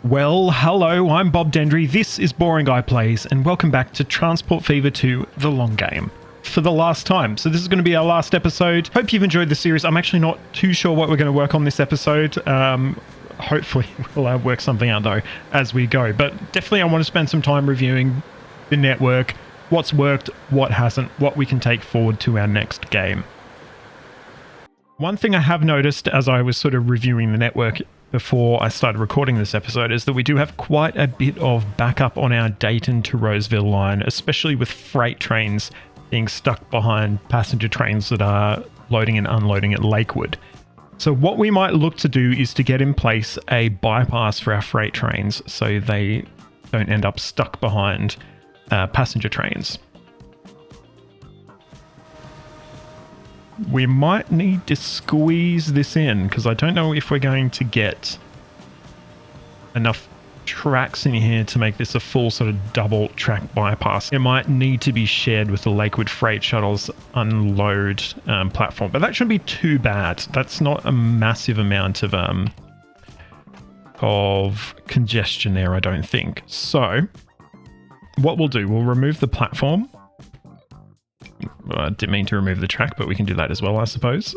Well, hello, I'm Bob Dendry, this is Boring Guy Plays, and welcome back to Transport Fever 2, The Long Game. For the last time. So this is going to be our last episode. Hope you've enjoyed the series. I'm actually not too sure what we're going to work on this episode. Hopefully we'll work something out though as we go. But definitely I want to spend some time reviewing the network, what's worked, what hasn't, what we can take forward to our next game. One thing I have noticed as I was sort of reviewing the network before I started recording this episode is that we do have quite a bit of backup on our Dayton to Roseville line, especially with freight trains being stuck behind passenger trains that are loading and unloading at Lakewood. So what we might look to do is to get in place a bypass for our freight trains so they don't end up stuck behind passenger trains. We might need to squeeze this in because I don't know if we're going to get enough tracks in here to make this a full sort of double track bypass. It might need to be shared with the Lakewood Freight Shuttle's unload platform, but that shouldn't be too bad. That's not a massive amount of congestion there, I don't think. So what we'll do, we'll remove the platform. Well, I didn't mean to remove the track, but we can do that as well, I suppose.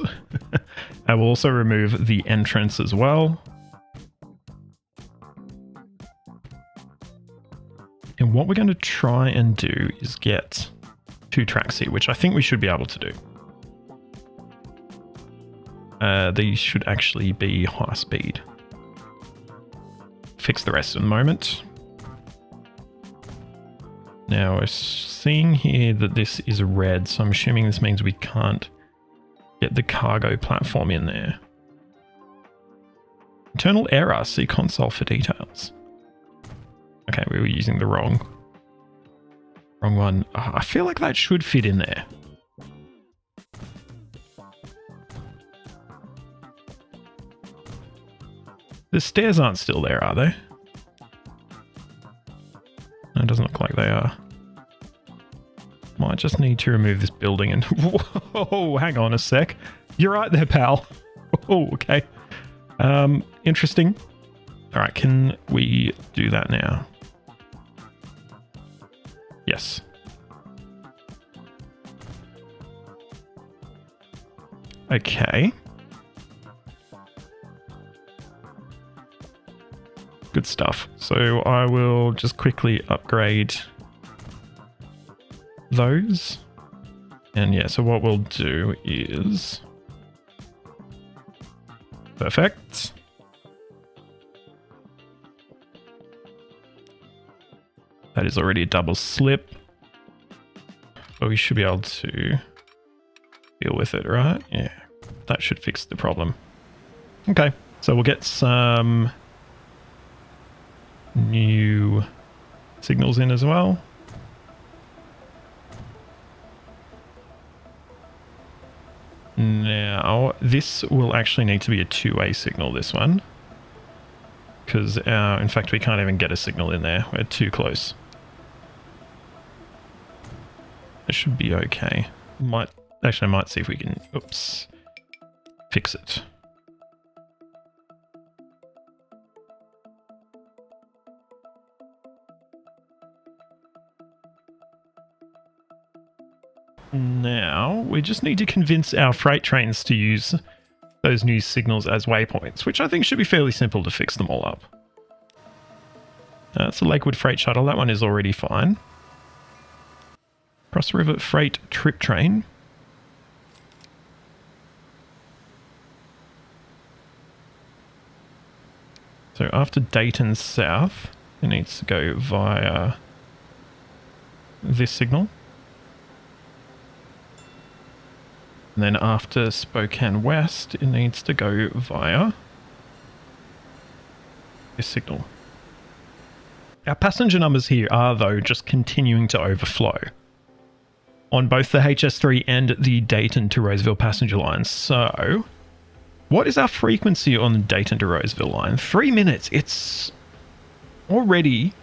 I will also remove the entrance as well. And what we're going to try and do is get 2 tracks here, which I think we should be able to do. These should actually be high speed. Fix the rest in a moment. Now we're seeing here that this is red, so I'm assuming this means we can't get the cargo platform in there. Internal error, see console for details. Okay, we were using the wrong one. I feel like that should fit in there. The stairs aren't still there, are they? No, it doesn't look like they are. Might just need to remove this building and... Whoa, hang on a sec. You're right there, pal. Oh, okay. Interesting. All right, can we do that now? Yes. Okay. Good stuff. So I will just quickly upgrade those. And yeah, so what we'll do is... Perfect. That is already a double slip. But we should be able to deal with it, right? Yeah, that should fix the problem. Okay, so we'll get some new signals in as well. Now, this will actually need to be a two-way signal, this one. Because, in fact, we can't even get a signal in there. We're too close. It should be okay. I might see if we can, oops, fix it. Now, we just need to convince our freight trains to use those new signals as waypoints, which I think should be fairly simple to fix them all up. That's a Lakewood Freight Shuttle. That one is already fine. Cross River Freight Trip Train. So after Dayton South, it needs to go via this signal. And then after Spokane West, it needs to go via this signal. Our passenger numbers here are, though, just continuing to overflow on both the HS3 and the Dayton to Roseville passenger lines. So, what is our frequency on the Dayton to Roseville line? 3 minutes. It's already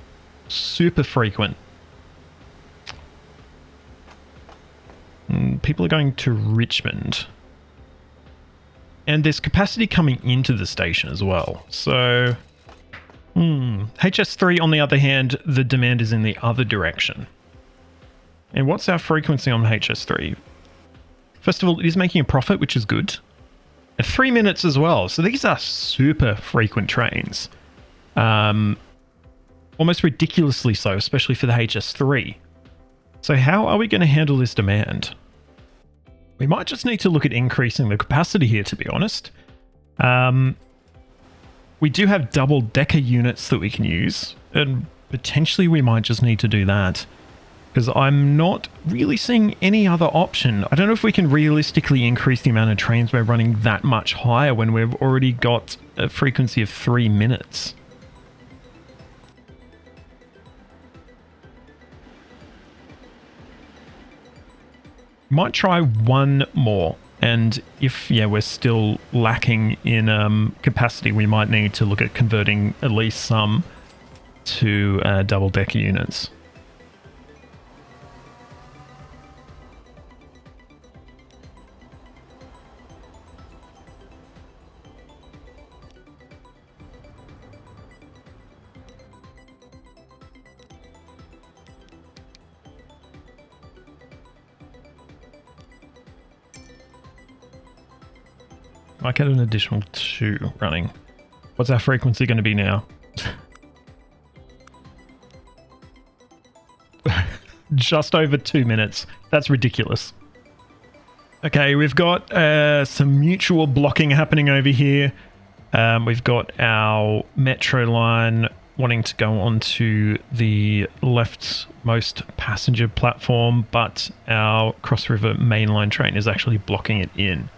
super frequent. People are going to Richmond. And there's capacity coming into the station as well. So, HS3, on the other hand, the demand is in the other direction. And what's our frequency on HS3? First of all, it is making a profit, which is good. And 3 minutes as well. So these are super frequent trains. Almost ridiculously so, especially for the HS3. So how are we going to handle this demand? We might just need to look at increasing the capacity here, to be honest. We do have double-decker units that we can use, and potentially we might just need to do that, because I'm not really seeing any other option. I don't know if we can realistically increase the amount of trains we're running that much higher when we've already got a frequency of 3 minutes. Might try one more. And if, we're still lacking in capacity, we might need to look at converting at least some to double-decker units. I get an additional 2 running. What's our frequency going to be now? Just over 2 minutes. That's ridiculous. Okay, we've got some mutual blocking happening over here. We've got our metro line wanting to go onto the leftmost passenger platform, but our Cross River mainline train is actually blocking it in.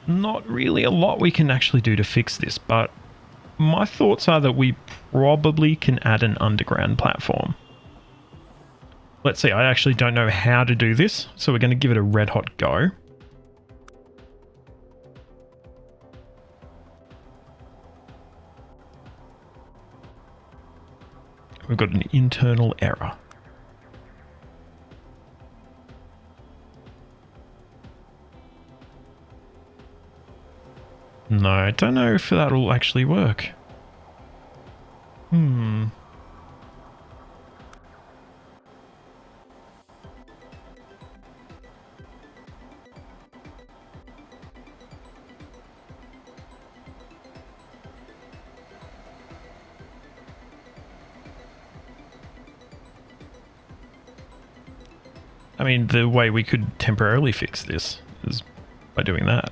Not really a lot we can actually do to fix this, but my thoughts are that we probably can add an underground platform. Let's see, I actually don't know how to do this, so we're going to give it a red hot go. We've got an internal error. No, I don't know if that'll actually work. I mean, the way we could temporarily fix this is by doing that.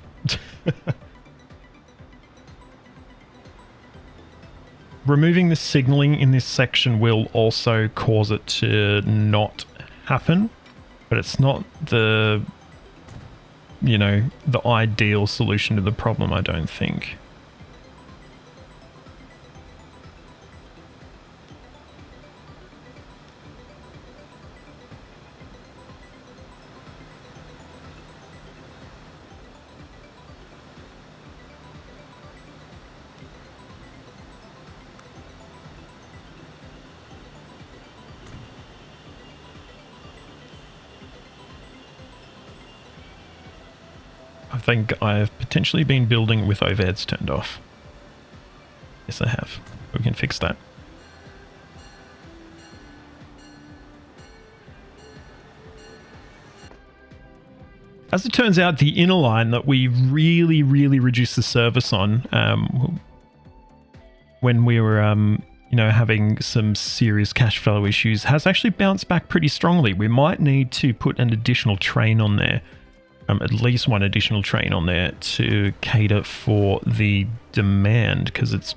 Removing the signaling in this section will also cause it to not happen, but it's not the, the ideal solution to the problem, I don't think. I think I've potentially been building with overheads turned off. Yes, I have. We can fix that. As it turns out, the inner line that we really reduced the service on when we were having some serious cash flow issues has actually bounced back pretty strongly. We might need to put an additional train on there. At least one additional train on there to cater for the demand, because it's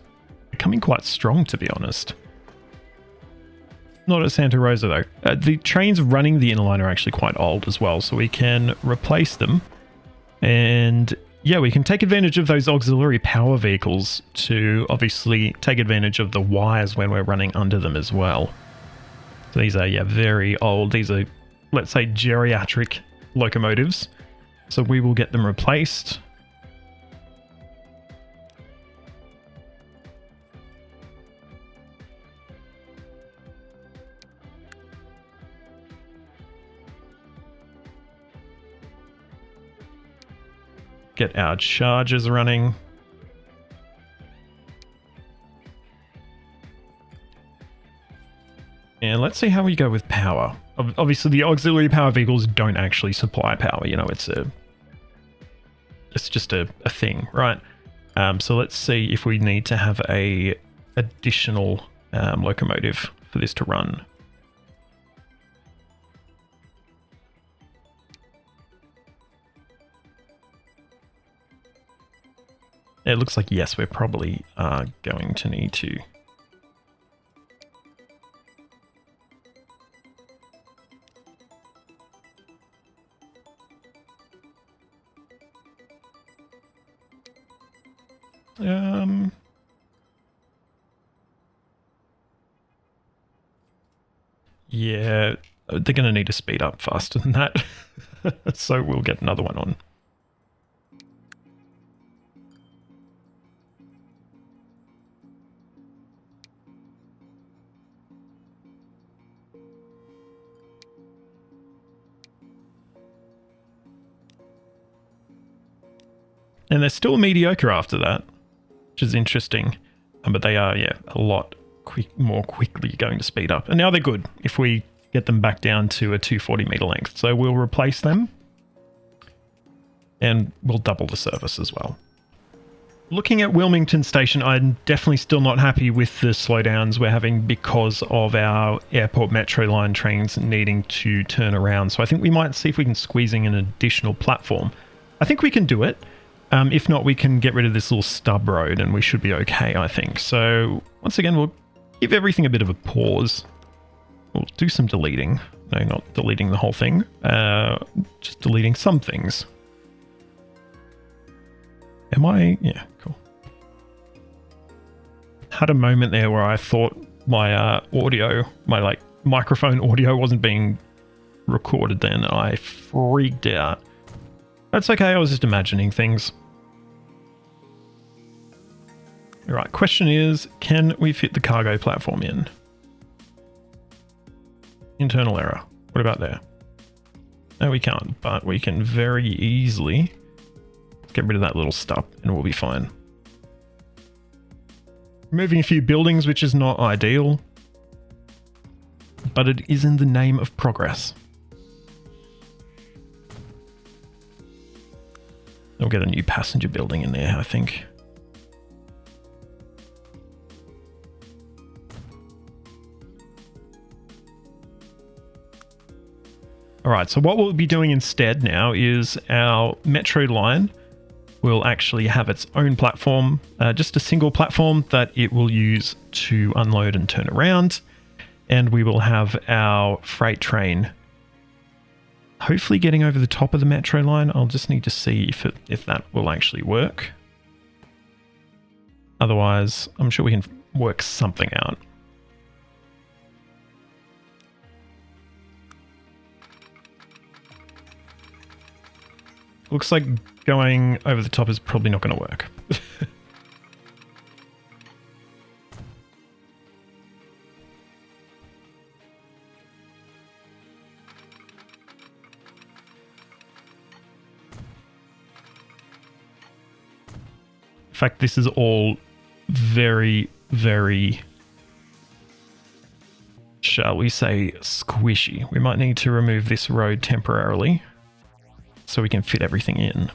becoming quite strong, to be honest. Not at Santa Rosa, though. The trains running the inner line are actually quite old as well, so we can replace them. And yeah, we can take advantage of those auxiliary power vehicles to obviously take advantage of the wires when we're running under them as well. So these are, very old. These are, let's say, geriatric locomotives. So we will get them replaced. get our chargers running. And let's see how we go with power. Obviously, the auxiliary power vehicles don't actually supply power. You know, it's just a thing, right? So let's see if we need to have a additional locomotive for this to run. It looks like, yes, we're probably going to need to. Yeah, they're going to need to speed up faster than that. So we'll get another one on. And they're still mediocre after that, which is interesting. But they are, yeah, a lot more quickly going to speed up. And now they're good if we get them back down to a 240 meter length. So we'll replace them. And we'll double the service as well. Looking at Wilmington Station, I'm definitely still not happy with the slowdowns we're having because of our airport metro line trains needing to turn around. So I think we might see if we can squeeze in an additional platform. I think we can do it. If not, we can get rid of this little stub road and we should be okay, I think. So once again, we'll give everything a bit of a pause. We'll do some deleting. No, not deleting the whole thing. Just deleting some things. Am I? Yeah, cool. Had a moment there where I thought my audio, my like microphone audio wasn't being recorded then. I freaked out. That's okay, I was just imagining things. Alright, question is, can we fit the cargo platform in? Internal error. What about there? No, we can't, but we can very easily get rid of that little stub and we'll be fine. Removing a few buildings, which is not ideal, but it is in the name of progress. We'll get a new passenger building in there, I think. All right, so what we'll be doing instead now is our metro line will actually have its own platform, just a single platform that it will use to unload and turn around. And we will have our freight train hopefully getting over the top of the metro line. I'll just need to see if that will actually work. Otherwise, I'm sure we can work something out. Looks like going over the top is probably not going to work. In fact, this is all very, very, shall we say, squishy. We might need to remove this road temporarily so we can fit everything in.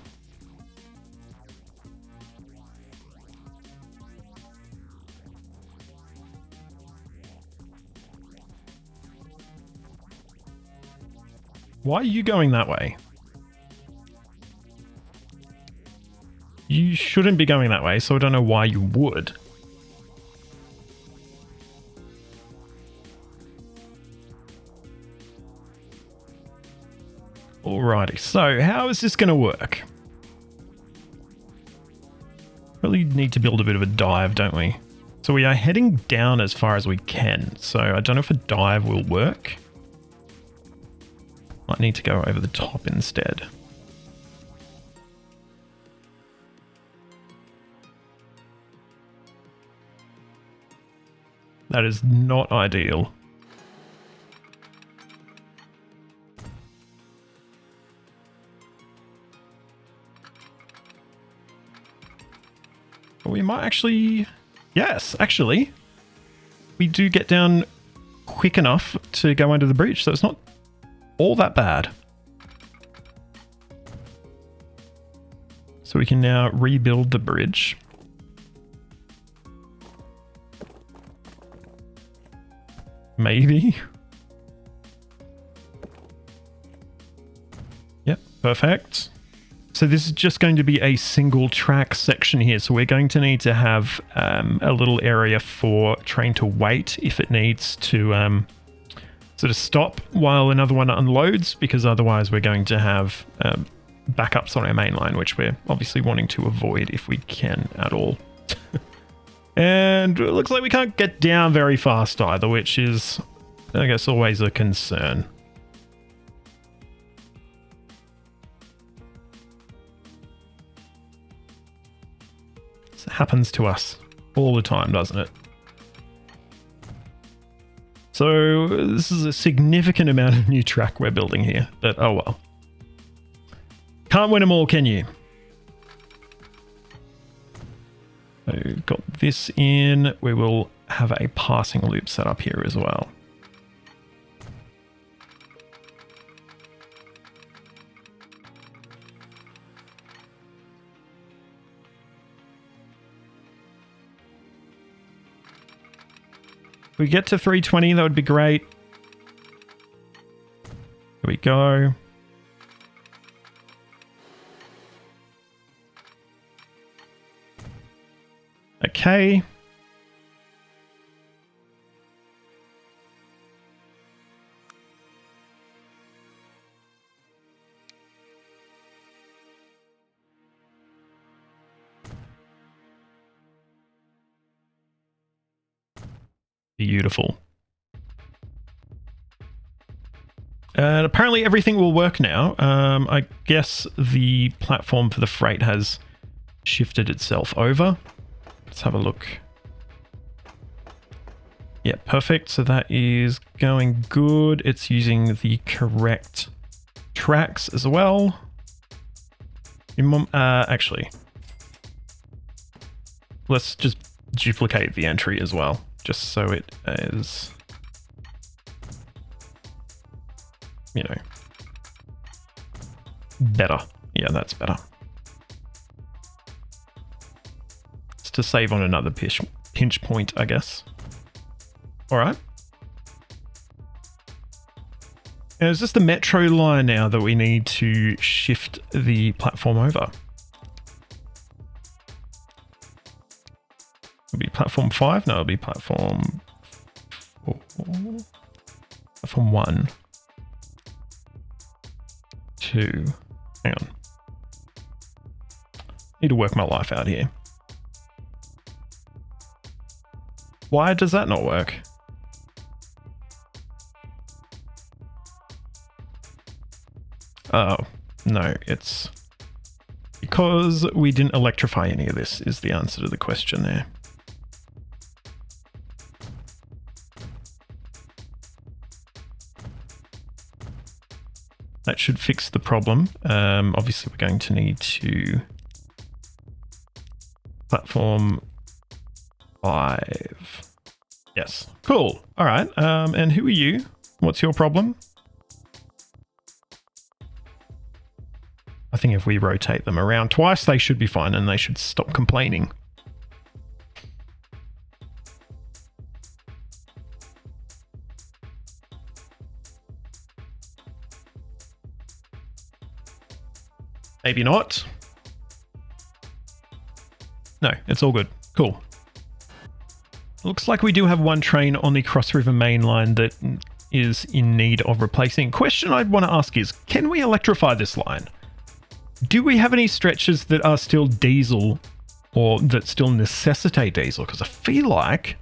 Why are you going that way? You shouldn't be going that way, so I don't know why you would. Alrighty, so how is this going to work? Really need to build a bit of a dive, don't we? So we are heading down as far as we can, so I don't know if a dive will work. Might need to go over the top instead. That is not ideal. we might actually... Yes, actually. We do get down quick enough to go under the bridge, so it's not all that bad. So we can now rebuild the bridge. Maybe. Yep, perfect. So this is just going to be a single track section here. So we're going to need to have a little area for train to wait if it needs to sort of stop while another one unloads, because otherwise we're going to have backups on our main line, which we're obviously wanting to avoid if we can at all. And it looks like we can't get down very fast either, which is, I guess, always a concern. It happens to us all the time, doesn't it? So this is a significant amount of new track we're building here, but oh well. Can't win them all, can you? So got this in. We will have a passing loop set up here as well. If we get to 320, that would be great. Here we go. Okay. Beautiful. And apparently everything will work now. I guess the platform for the freight has shifted itself over. Let's have a look. Yeah, perfect. So that is going good. It's using the correct tracks as well. Actually, let's just duplicate the entry as well, just so it is, you know, better. Yeah, that's better. It's to save on another pinch point, I guess. All right. And it's just the metro line now that we need to shift the platform over. It'll be platform 5? No, it'll be platform 4. Platform 1. 2. Hang on. Need to work my life out here. Why does that not work? Oh, no, it's because we didn't electrify any of this is the answer to the question there. That should fix the problem. Obviously, we're going to need to platform 5. Yes, cool. All right. And who are you? What's your problem? I think if we rotate them around twice, they should be fine and they should stop complaining. Maybe not. No, it's all good. Cool. Looks like we do have one train on the Cross River main line that is in need of replacing. Question I'd want to ask is, can we electrify this line? Do we have any stretches that are still diesel or that still necessitate diesel? Because I feel like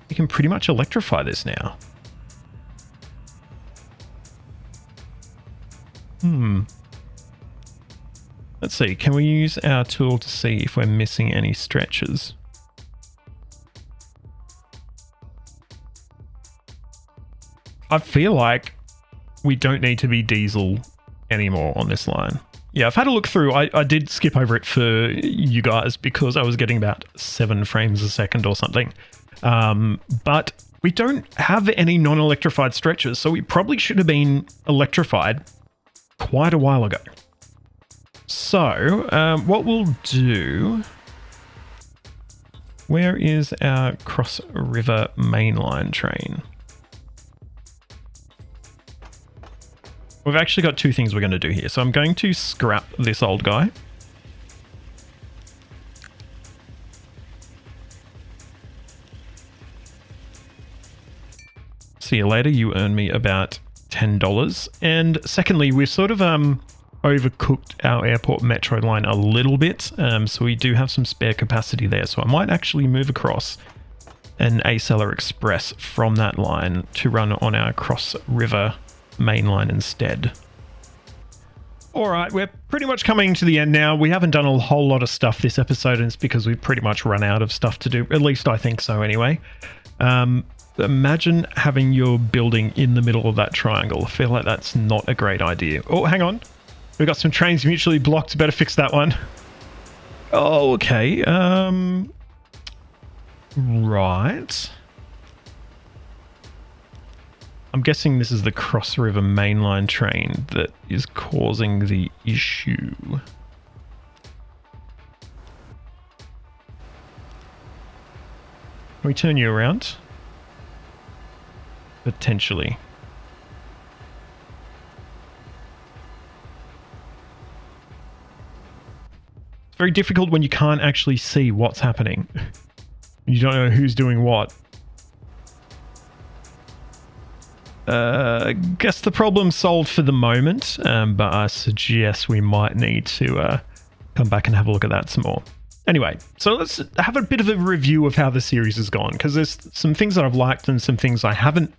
we can pretty much electrify this now. Let's see. Can we use our tool to see if we're missing any stretches? I feel like we don't need to be diesel anymore on this line. Yeah, I've had a look through. I did skip over it for you guys because I was getting about 7 frames a second or something. But we don't have any non-electrified stretches, so we probably should have been electrified quite a while ago. So, what we'll do... Where is our Cross River mainline train? We've actually got 2 things we're going to do here. So I'm going to scrap this old guy. See you later. You earn me about $10. And secondly, we've sort of overcooked our airport metro line a little bit. So we do have some spare capacity there. So I might actually move across an Aceller Express from that line to run on our Cross River mainline instead. All right, we're pretty much coming to the end now. We haven't done a whole lot of stuff this episode, and it's because we've pretty much run out of stuff to do. At least I think so anyway. Imagine having your building in the middle of that triangle. I feel like that's not a great idea. Oh, hang on. We've got some trains mutually blocked. Better fix that one. Oh, okay. Right. I'm guessing this is the Cross River mainline train that is causing the issue. Can we turn you around? Potentially. It's very difficult when you can't actually see what's happening. You don't know who's doing what. Guess the problem's solved for the moment, but I suggest we might need to come back and have a look at that some more. Anyway, so let's have a bit of a review of how the series has gone, because there's some things that I've liked and some things I haven't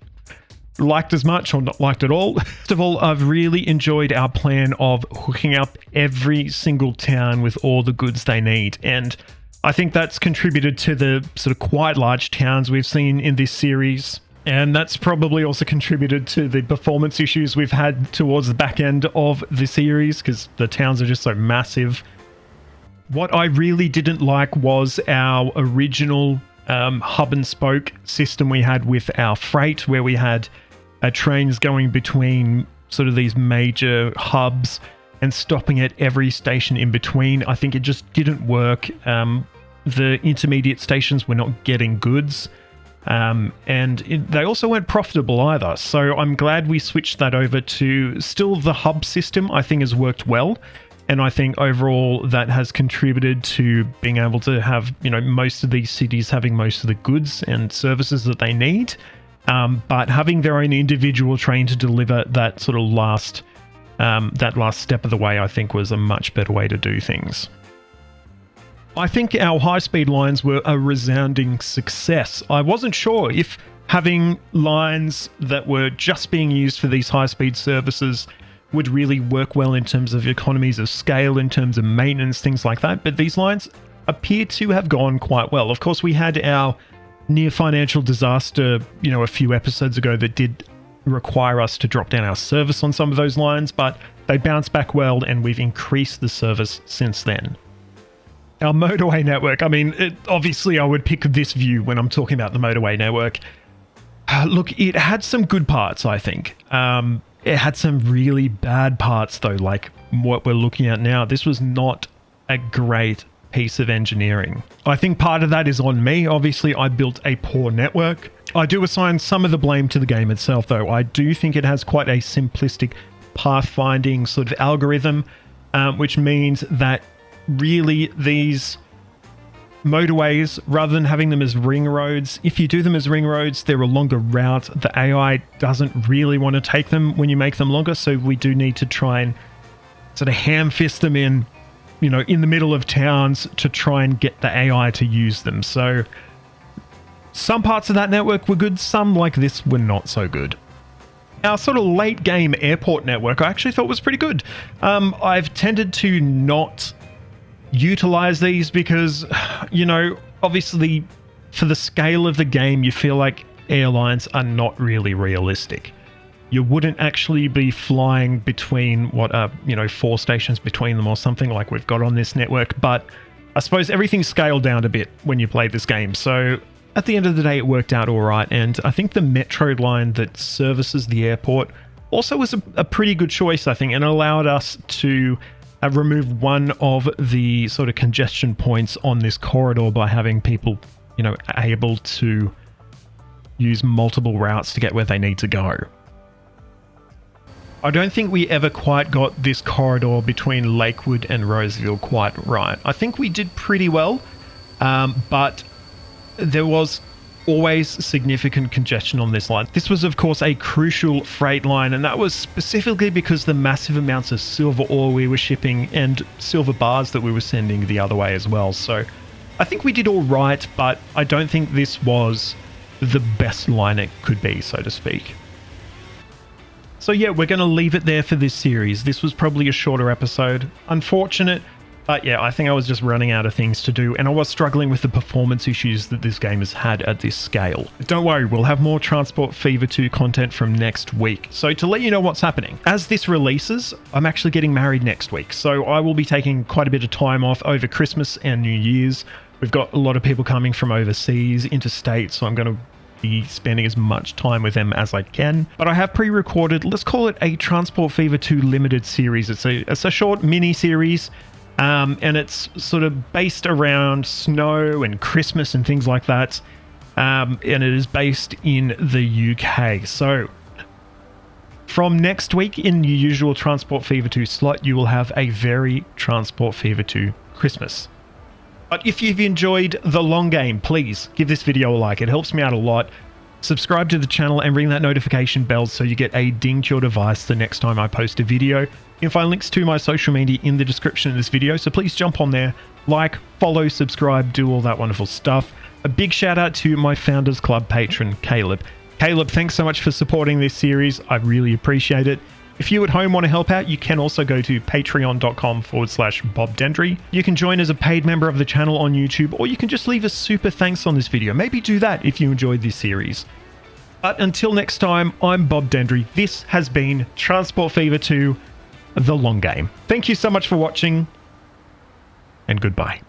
liked as much or not liked at all. First of all, I've really enjoyed our plan of hooking up every single town with all the goods they need, and I think that's contributed to the sort of quite large towns we've seen in this series. And that's probably also contributed to the performance issues we've had towards the back end of the series, because the towns are just so massive. What I really didn't like was our original hub and spoke system we had with our freight, where we had trains going between sort of these major hubs and stopping at every station in between. I think it just didn't work. The intermediate stations were not getting goods. They also weren't profitable either. So I'm glad we switched that over to still the hub system. I think has worked well. And I think overall that has contributed to being able to have, most of these cities having most of the goods and services that they need. But having their own individual train to deliver that sort of last step of the way, I think was a much better way to do things. I think our high-speed lines were a resounding success. I wasn't sure if having lines that were just being used for these high-speed services would really work well in terms of economies of scale, in terms of maintenance, things like that. But these lines appear to have gone quite well. Of course, we had our near financial disaster, a few episodes ago that did require us to drop down our service on some of those lines, but they bounced back well and we've increased the service since then. Our motorway network, obviously I would pick this view when I'm talking about the motorway network. Look, it had some good parts, I think. It had some really bad parts, though, like what we're looking at now. This was not a great piece of engineering. I think part of that is on me. Obviously, I built a poor network. I do assign some of the blame to the game itself, though. I do think it has quite a simplistic pathfinding sort of algorithm, which means that really these motorways, rather than having them as ring roads, if you do them as ring roads, they're a longer route. The AI doesn't really want to take them when you make them longer, so we do need to try and sort of ham fist them in the middle of towns to try and get the AI to use them. So some parts of that network were good, some like this were not so good. Our sort of late game airport network I actually thought was pretty good. I've tended to not utilize these because, obviously for the scale of the game, you feel like airlines are not really realistic. you wouldn't actually be flying between what are, 4 stations between them or something like we've got on this network. But I suppose everything's scaled down a bit when you play this game. So at the end of the day, it worked out all right. And I think the metro line that services the airport also was a pretty good choice, I think, and allowed us to remove one of the sort of congestion points on this corridor by having people, able to use multiple routes to get where they need to go. I don't think we ever quite got this corridor between Lakewood and Roseville quite right. I think we did pretty well, but there was always significant congestion on this line. This was, of course, a crucial freight line, and that was specifically because the massive amounts of silver ore we were shipping and silver bars that we were sending the other way as well. So I think we did all right, but I don't think this was the best line it could be, so to speak. So yeah, we're going to leave it there for this series. This was probably a shorter episode. Unfortunate, but yeah, I think I was just running out of things to do, and I was struggling with the performance issues that this game has had at this scale. But don't worry, we'll have more Transport Fever 2 content from next week. So to let you know what's happening, as this releases, I'm actually getting married next week. So I will be taking quite a bit of time off over Christmas and New Year's. We've got a lot of people coming from overseas, interstate, so I'm going to be spending as much time with them as I can. But I have pre-recorded, let's call it a Transport Fever 2 limited series. It's a short mini series, and it's sort of based around snow and Christmas and things like that. And it is based in the UK. So from next week in your usual Transport Fever 2 slot, you will have a very Transport Fever 2 Christmas. But if you've enjoyed the long game, please give this video a like. It helps me out a lot. Subscribe to the channel and ring that notification bell so you get a ding to your device the next time I post a video. You can find links to my social media in the description of this video, so please jump on there, like, follow, subscribe, do all that wonderful stuff. A big shout out to my Founders Club patron, Caleb. Caleb, thanks so much for supporting this series. I really appreciate it. If you at home want to help out, you can also go to patreon.com/BobDendry. You can join as a paid member of the channel on YouTube, or you can just leave a super thanks on this video. Maybe do that if you enjoyed this series. But until next time, I'm Bob Dendry. This has been Transport Fever 2, The Long Game. Thank you so much for watching, and goodbye.